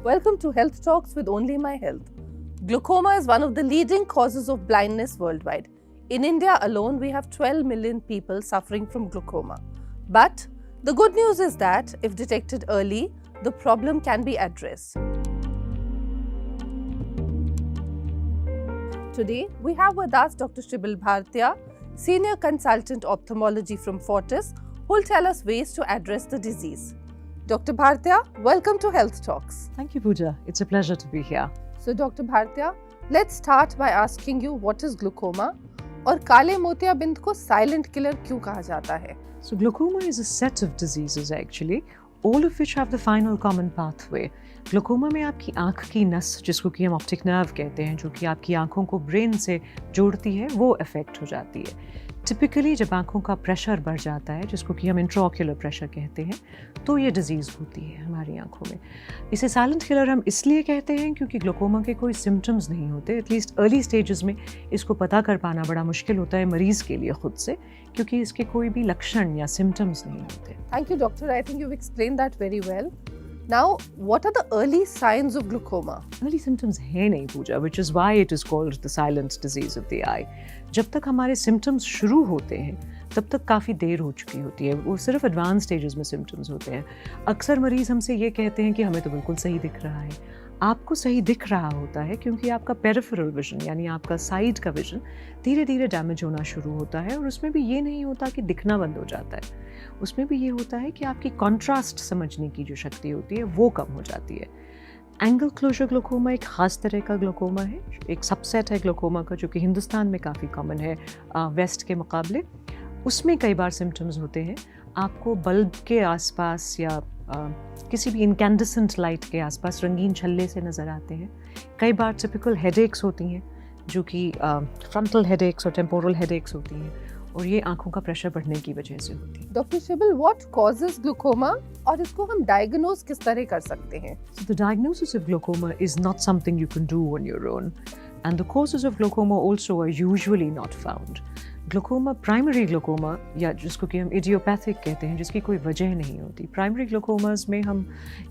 Welcome to Health Talks with Only My Health. Glaucoma is one of the leading causes of blindness worldwide. In India alone, we have 12 million people suffering from glaucoma. But the good news is that if detected early, the problem can be addressed. Today, we have with us Dr. Shibil Bhartia, Senior Consultant Ophthalmology from Fortis, who will tell us ways to address the disease. Dr. Bhartia, welcome to Health Talks. Thank you, Pooja. It's a pleasure to be here. So, Dr. Bhartia, let's start by asking you what is glaucoma और काले मोतियाबिंद को silent killer क्यों कहा जाता है? So, glaucoma is a set of diseases actually, all of which have the final common pathway. Glaucoma में आपकी आँख की नस, जिसको कि हम ऑप्टिक नर्व कहते हैं, जो कि आपकी आँखों को ब्रेन से जोड़ती है, वो अफेक्ट हो जाती है। टिपिकली जब आँखों का प्रेशर बढ़ जाता है, जिसको कि हम इंट्राओक्यूलर प्रेशर कहते हैं, तो ये डिजीज़ होती है हमारी आँखों में। इसे साइलेंट किलर हम इसलिए कहते हैं क्योंकि ग्लोकोमा के कोई सिम्टम्स नहीं होते। एटलीस्ट अर्ली स्टेजेस में इसको पता कर पाना बड़ा मुश्किल होता है मरीज़ के लिए खुद से, क्योंकि इसके कोई भी लक्षण या सिम्टम्स नहीं होते। Thank you, doctor. I think you've explained that very well. Now, what are the early signs of glaucoma? Early symptoms है नहीं पूजा, which is why it is called the silent disease of the eye. जब तक हमारे symptoms शुरू होते हैं, तब तक काफ़ी देर हो चुकी होती है। वो सिर्फ एडवांस स्टेजेस में symptoms होते हैं। अक्सर मरीज़ हमसे ये कहते हैं कि हमें तो बिल्कुल सही दिख रहा है। आपको सही दिख रहा होता है क्योंकि आपका पेरिफेरल विजन यानी आपका साइड का विजन धीरे धीरे डैमेज होना शुरू होता है, और उसमें भी ये नहीं होता कि दिखना बंद हो जाता है। उसमें भी ये होता है कि आपकी कॉन्ट्रास्ट समझने की जो शक्ति होती है वो कम हो जाती है। एंगल क्लोजर ग्लोकोमा एक ख़ास तरह का ग्लोकोमा है, एक सबसेट है ग्लोकोमा का, जो कि हिंदुस्तान में काफ़ी कॉमन है वेस्ट के मुकाबले। उसमें कई बार सिम्टम्स होते हैं, आपको बल्ब के आसपास या किसी भी इनकैंडेसेंट लाइट के आसपास रंगीन छल्ले से नज़र आते हैं। कई बार टिपिकल हेडेक्स होती हैं, जो कि फ्रंटल हेडेक्स और टेम्पोरल हेडेक्स होती हैं, और ये आंखों का प्रेशर बढ़ने की वजह से होती है। डॉक्टर शिबिल, व्हाट कॉजेस ग्लूकोमा और इसको हम डायग्नोज किस तरह कर सकते हैं? So the diagnosis of glaucoma is not something you can do on your own, and the causes of glaucoma also are usually not found. Glaucoma, primary glaucoma या जिसको कि हम इडियोपैथिक कहते हैं, जिसकी कोई वजह नहीं होती। प्राइमरी ग्लोकोमास में हम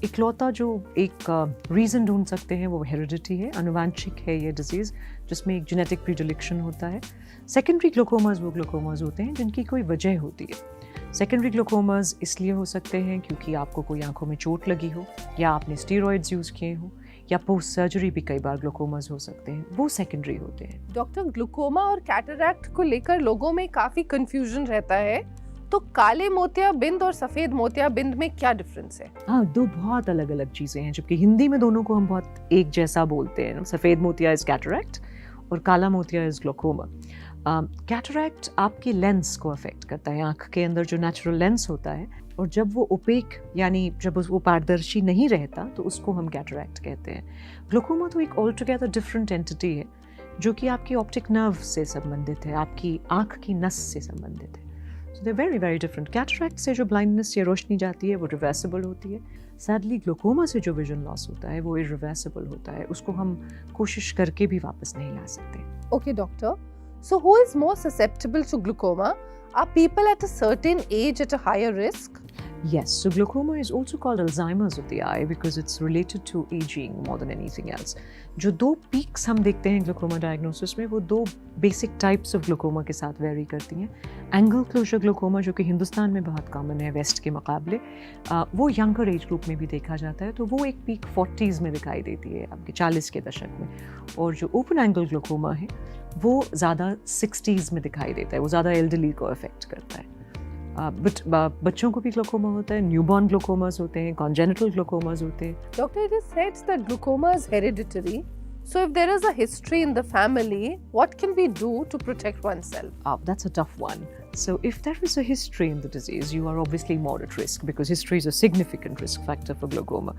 इकलौता जो एक रीज़न ढूंढ सकते हैं वो हेरिडिटी है, अनुवांशिक है ये डिजीज़, जिसमें एक जेनेटिक प्रीडिलेक्शन होता है। सेकेंडरी ग्लोकोमास वो ग्लोकोमास होते हैं जिनकी कोई वजह होती है। सेकेंडरी ग्लोकोमास इसलिए हो सकते हैं क्योंकि आपको कोई आंखों में चोट लगी हो, या आपने स्टीरॉइड्स यूज़ किए हो, या पोस्ट सर्जरी भी कई बार ग्लोकोमास हो सकते हैं, वो सेकेंडरी होते हैं। डॉक्टर, ग्लूकोमा और कैटरैक्ट को लेकर लोगों में काफ़ी कंफ्यूजन रहता है, तो काले मोतियाबिंद और सफ़ेद मोतियाबिंद में क्या डिफरेंस है? हाँ, दो बहुत अलग अलग चीज़ें हैं, जबकि हिंदी में दोनों को हम बहुत एक जैसा बोलते हैं। सफ़ेद मोतिया इज़ कैटरैक्ट और काला मोतिया इज़ ग्लोकोमा। कैटरैक्ट आपकी लेंस को अफेक्ट करता है, आँख के अंदर जो नेचुरल लेंस होता है, और जब वो ओपेक यानी जब वो पारदर्शी नहीं रहता तो उसको हम कैटरैक्ट कहते हैं। ग्लोकोमा तो एक ऑल टुगेदर डिफरेंट एंटिटी है, जो कि आपकी ऑप्टिक नर्व से संबंधित है, आपकी आँख की नस से संबंधित है। सो they very very different. Cataract से जो ब्लाइंडनेस या रोशनी जाती है वो रिवर्सिबल होती है। सैडली ग्लोकोमा से जो विजन लॉस होता है वो इरिवर्सिबल होता है, उसको हम कोशिश करके भी वापस नहीं ला सकते। Okay doctor, so who is more susceptible to glaucoma? Are people at a certain age at a higher risk? Yes, so glaucoma is also called Alzheimer's of the eye because it's related to aging more than anything else. जो दो peaks हम देखते हैं glaucoma diagnosis में, वो दो basic types of glaucoma के साथ वेरी करती हैं। एंगल क्लोजर ग्लोकोमा, जो कि हिंदुस्तान में बहुत कॉमन है वेस्ट के मुकाबले, वो यंगर एज ग्रुप में भी देखा जाता है, तो वो एक पीक 40s में दिखाई देती है, आपके 40 के दशक में। और जो ओपन एंगल ग्लोकोमा है वो ज़्यादा 60s में दिखाई देता है, वो ज़्यादा एल्डरली को अफेक्ट करता है। बच्चों को भी ग्लोकोमा होता है, न्यूबॉर्न ग्लोकोमास होते हैं, कॉन्जेनिटल ग्लोकोमास होते हैं। Doctor, it is said that glaucoma is hereditary. So if there is a history in the family, what can we do to protect oneself? That's a tough one. So if there is a history in the disease, you are obviously more at risk because history is a significant risk factor for glaucoma.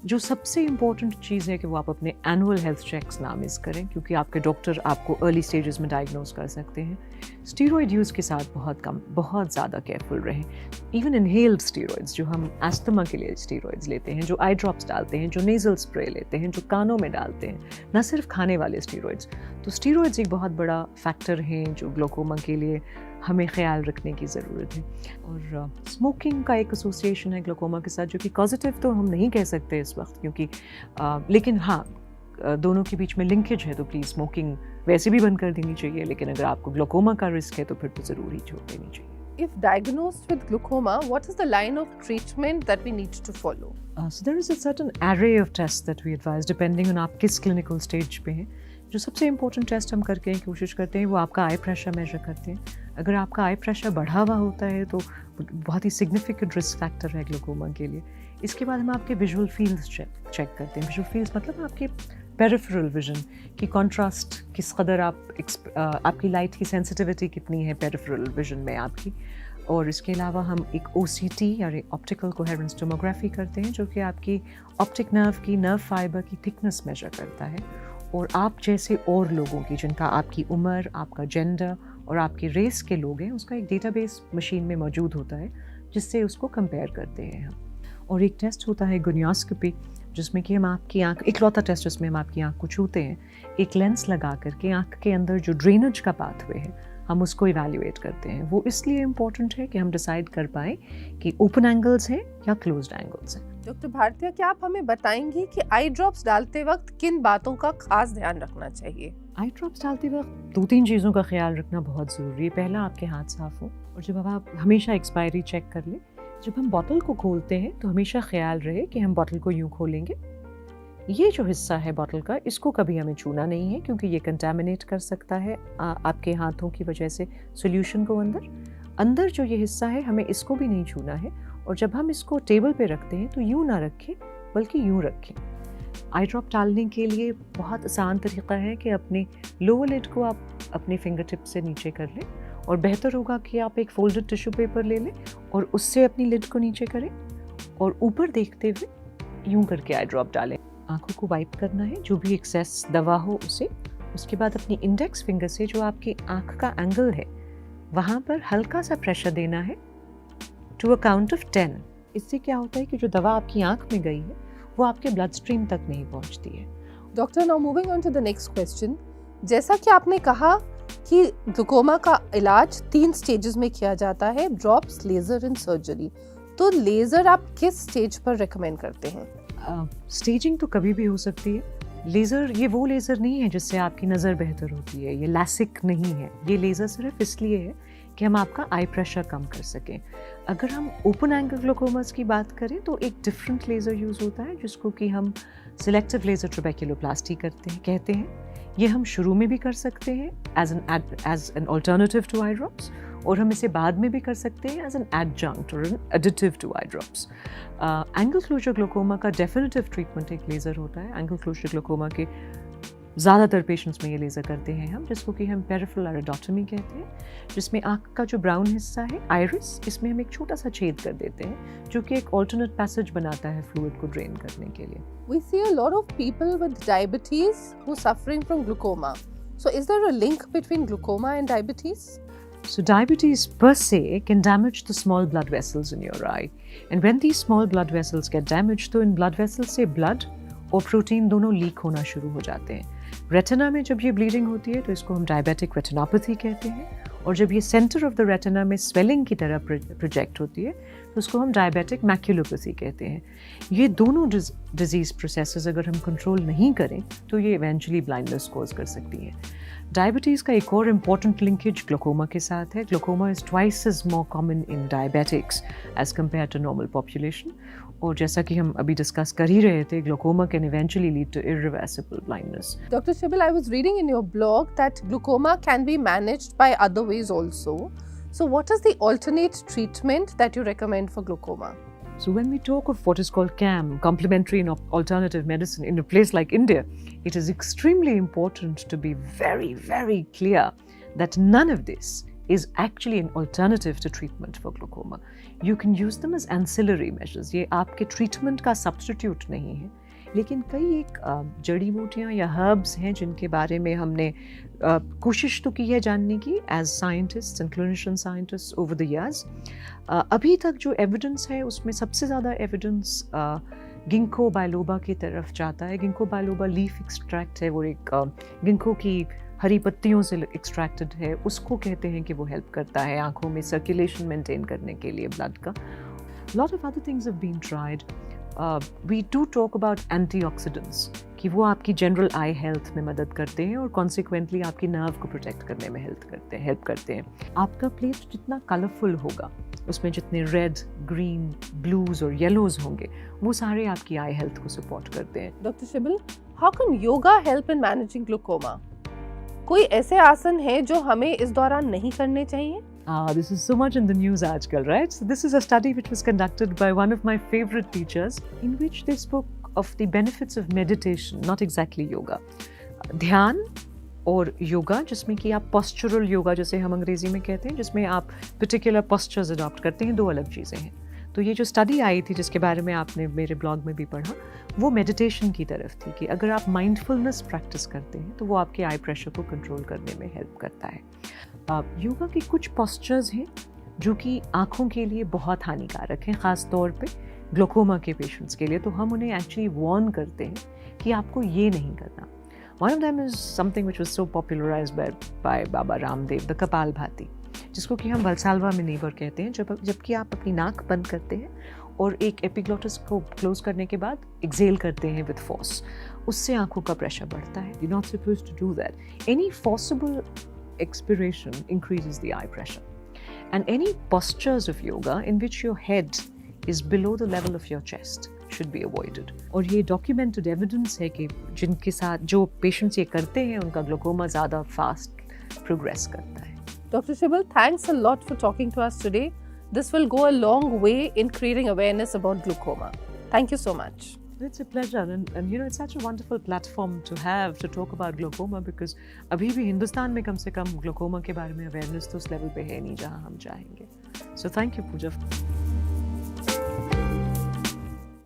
जो सबसे important चीज़ है कि वो आप अपने annual health checks ना miss करें, क्योंकि आपके डॉक्टर आपको अर्ली स्टेजेस में डायग्नोज कर सकते हैं। स्टीरॉयड यूज़ के साथ बहुत ज़्यादा केयरफुल रहें। इवन इनहेल्ड स्टीरॉयड्स, जो हम एस्थमा के लिए स्टीरॉयड्स लेते हैं, जो आई ड्रॉप्स डालते हैं, जो नेजल स्प्रे लेते हैं, जो कानों में डालते हैं, ना सिर्फ खाने वाले स्टीरॉयड्स। तो स्टीरॉयड्स एक बहुत बड़ा फैक्टर हैं जो ग्लोकोमा के लिए हमें ख्याल रखने की ज़रूरत है। और स्मोकिंग का एक एसोसिएशन है ग्लूकोमा के साथ, जो कि पॉजिटिव तो हम नहीं कह सकते इस वक्त, क्योंकि लेकिन हाँ, दोनों के बीच में लिंकेज है, तो प्लीज़ स्मोकिंग वैसे भी बंद कर देनी चाहिए, लेकिन अगर आपको ग्लूकोमा का रिस्क है तो फिर तो ज़रूर ही छोड़ देनी चाहिए। If diagnosed with glaucoma, what is the line of treatment that we need to follow? So there is a certain array of tests that we advise depending on आप किस clinical stage पे हैं। जो सबसे important test हम करके कोशिश करते हैं वो आपका आई प्रेशर मेजर करते हैं। अगर आपका आई प्रेशर बढ़ा हुआ होता है तो बहुत ही सिग्निफिकेंट रिस्क फैक्टर है ग्लूकोमा के लिए। इसके बाद हम आपके विजुअल फील्ड्स चेक करते हैं। विजुअल फील्ड्स मतलब आपके पेरिफेरल विजन की कॉन्ट्रास्ट किस कदर आपकी लाइट की सेंसिटिविटी कितनी है पेरिफेरल विजन में आपकी। और इसके अलावा हम एक OCT या ऑप्टिकल कोहेरेंस टोमोग्राफी करते हैं, जो कि आपकी ऑप्टिक नर्व की नर्व फाइबर की थिकनेस मेजर करता है। और आप जैसे और लोगों की, जिनका आपकी उम्र, आपका जेंडर और आपकी रेस के लोग हैं, उसका एक डेटाबेस मशीन में मौजूद होता है, जिससे उसको कंपेयर करते हैं हम। और एक टेस्ट होता है गोनियोस्कोपी, जिसमें कि हम आपकी आँख, इकलौता टेस्ट जिसमें हम आपकी आँख को छूते हैं, एक लेंस लगा करके आँख के अंदर जो ड्रेनेज का पाथवे है हम उसको इवैल्यूएट करते हैं। वो इसलिए इम्पोर्टेंट है कि हम डिसाइड कर पाएँ कि ओपन एंगल्स हैं या क्लोज्ड एंगल्स हैं। डॉक्टर भारतीया, क्या आप हमें बताएंगी कि आई ड्रॉप्स डालते वक्त किन बातों का खास ध्यान रखना चाहिए? आई ड्रॉप्स डालते वक्त 2-3 चीज़ों का ख्याल रखना बहुत ज़रूरी है। पहला, आपके हाथ साफ़ हो, और जब आप हमेशा एक्सपायरी चेक कर लें। जब हम बॉटल को खोलते हैं तो हमेशा ख्याल रहे कि हम बॉटल को यूँ खोलेंगे, ये जो हिस्सा है बॉटल का, इसको कभी हमें छूना नहीं है, क्योंकि ये कंटामिनेट कर सकता है आपके हाथों की वजह से सॉल्यूशन को। अंदर जो ये हिस्सा है, हमें इसको भी नहीं छूना है। और जब हम इसको टेबल पे रखते हैं तो यूँ ना रखें, बल्कि यूँ रखें। आई ड्रॉप डालने के लिए बहुत आसान तरीका है कि अपने लोअर लिड को आप अपने फिंगर टिप से नीचे कर लें, और बेहतर होगा कि आप एक फोल्डेड टिश्यू पेपर ले लें और उससे अपनी लिड को नीचे करें, और ऊपर देखते हुए यूँ करके आई ड्रॉप डालें। आँखों को वाइप करना है, जो भी एक्सेस दवा हो उसे। उसके बाद अपनी इंडेक्स फिंगर से जो आपकी आँख का एंगल है, वहाँ पर हल्का सा प्रेशर देना है टू अ काउंट ऑफ 10। इससे क्या होता है कि जो दवा आपकी आँख में गई है वो आपके ब्लड स्ट्रीम तक नहीं पहुँचती है। Doctor, now moving on to the next question. जैसा कि आपने कहा कि ग्लूकोमा का इलाज 3 स्टेजेस में किया जाता है, ड्रॉप्स, लेजर एंड सर्जरी। तो लेजर आप किस स्टेज पर रेकमेंड करते हैं? स्टेजिंग तो कभी भी हो सकती है। लेज़र, ये वो लेज़र नहीं है जिससे आपकी नज़र बेहतर होती है, ये लैसिक नहीं है। ये लेज़र सिर्फ इसलिए है कि हम आपका आई प्रेशर कम कर सकें। अगर हम ओपन एंगल ग्लूकोमास की बात करें तो एक डिफरेंट लेज़र यूज़ होता है, जिसको कि हम सिलेक्टिव लेज़र ट्रेबेक्युलोप्लास्टी कहते हैं। ये हम शुरू में भी कर सकते हैं as an alternative to eye drops, और हम इसे बाद में भी कर सकते हैं एज एन एडजंक्ट और an additive to eye drops. Angle closure glaucoma का डेफिनेटिव ट्रीटमेंट एक लेज़र होता है। एंगल क्लोजर ग्लूकोमा के ज़्यादातर पेशेंट्स में ये लेज़र करते हैं हम, जिसको कि हम पेरिफेरल आयरोडोटमी कहते हैं, जिसमें आँख का जो ब्राउन हिस्सा है, आइरिस, इसमें हम एक छोटा सा छेद कर देते हैं, जो कि एक ऑल्टरनेट पैसेज बनाता है फ्लूइड को ड्रेन करने के लिए। We see a lot of people with diabetes who are suffering from glaucoma. So is there a link between glaucoma and diabetes? So diabetes per se can damage the small blood vessels in your eye. And when these small blood vessels get damaged, तो इन blood vessels से blood और protein दोनों leak होना शुरू हो जाते हैं। Retina में जब ये ब्लीडिंग होती है तो इसको हम डायबिटिक रेटिनोपैथी कहते हैं, और जब ये सेंटर ऑफ द रेटिना में स्वेलिंग की तरह प्रोजेक्ट होती है तो उसको हम डायबिटिक मैक्यूलोपैथी कहते हैं। ये दोनों डिजीज़ प्रोसेसेस अगर हम कंट्रोल नहीं करें तो ये इवेंचुअली ब्लाइंडनेस कॉज कर सकती हैं। डायबिटीज़ का एक और इम्पॉर्टेंट लिंकेज ग्लूकोमा के साथ है। Glaucoma is twice as more common in diabetics as compare to normal population, और जैसा कि हम अभी डिस्कस कर ही रहे थे, glaucoma can eventually lead to irreversible blindness. Dr. Shibil, I was reading in your blog that glaucoma can be managed by other ways also. So what is the alternate treatment that you recommend for glaucoma? So when we talk of what is called CAM, complementary and alternative medicine, in a place like India, it is extremely important to be very, very clear that none of this is actually an alternative to treatment for glaucoma. You can use them as ancillary measures. ये आपके treatment का substitute नहीं है, लेकिन कई एक जड़ी बूटियाँ या herbs हैं जिनके बारे में हमने कोशिश तो की है जानने की as scientists and clinician scientists over the years. अभी तक जो evidence है उसमें सबसे ज़्यादा evidence गिंको बायलोबा की तरफ जाता है। गिंको बायलोबा लीफ एक्सट्रैक्ट है, वो एक गिंको की हरी पत्तियों से एक्सट्रैक्टेड है, उसको कहते हैं कि वो हेल्प करता है आँखों में सर्कुलेशन मेंटेन करने के लिए ब्लड का. Lot of other things have been tried. We do talk about antioxidants कि वो आपकी जनरल आई हेल्थ में मदद करते हैं और कॉन्सिक्वेंटली आपकी नर्व को प्रोटेक्ट करने में हेल्प करते हैं. आपका प्लेट जितना कलरफुल होगा, उसमें जितने रेड, ग्रीन, ब्लूज और येलोज होंगे, वो सारे आपकी आई हेल्थ को सपोर्ट करते हैं. Dr. Shibal, how can yoga help in managing glaucoma? कोई ऐसे आसन हैं जो हमें इस दौरान नहीं करने चाहिए? This is so much in the news आजकल, right? So this is a study which was conducted by one of my favorite teachers, in which they spoke of the benefits of meditation, not exactly yoga. ध्यान और योगा, जिसमें कि आप postural yoga जैसे हम अंग्रेजी में कहते हैं, जिसमें आप particular postures adopt करते हैं, दो अलग चीज़ें हैं. तो ये जो स्टडी आई थी जिसके बारे में आपने मेरे ब्लॉग में भी पढ़ा, वो मेडिटेशन की तरफ थी कि अगर आप माइंडफुलनेस प्रैक्टिस करते हैं तो वो आपके आई प्रेशर को कंट्रोल करने में हेल्प करता है. योगा के कुछ पोस्चर्स हैं जो कि आँखों के लिए बहुत हानिकारक हैं, ख़ास तौर पे ग्लोकोमा के पेशेंट्स के लिए. तो हम उन्हें एक्चुअली वार्न करते हैं कि आपको ये नहीं करना. One of them is something which was so popularized by Baba Ramdev, the kapalbhati, जिसको कि हम वलसालवा मैनीवर कहते हैं. जबकि आप अपनी नाक बंद करते हैं और एक एपिग्लोटिस को क्लोज करने के बाद एक्सेल करते हैं विद फोर्स, उससे आंखों का प्रेशर बढ़ता है. You not supposed to do that. Any forcible expiration increases the eye pressure. And any postures of yoga in which your head is below the level of your chest should be avoided. और ये documented evidence है कि जिनके साथ जो patients ये करते हैं उनका ग्लोकोमा ज़्यादा fast progress करता है. Dr. Shibal, thanks a lot for talking to us today. This will go a long way in creating awareness about glaucoma. Thank you so much. It's a pleasure, and you know, it's such a wonderful platform to have to talk about glaucoma, because अभी भी हिंदुस्तान में कम से कम glaucoma के बारे में awareness तो उस level पे है नहीं जहाँ हम चाहेंगे. So thank you, Pooja.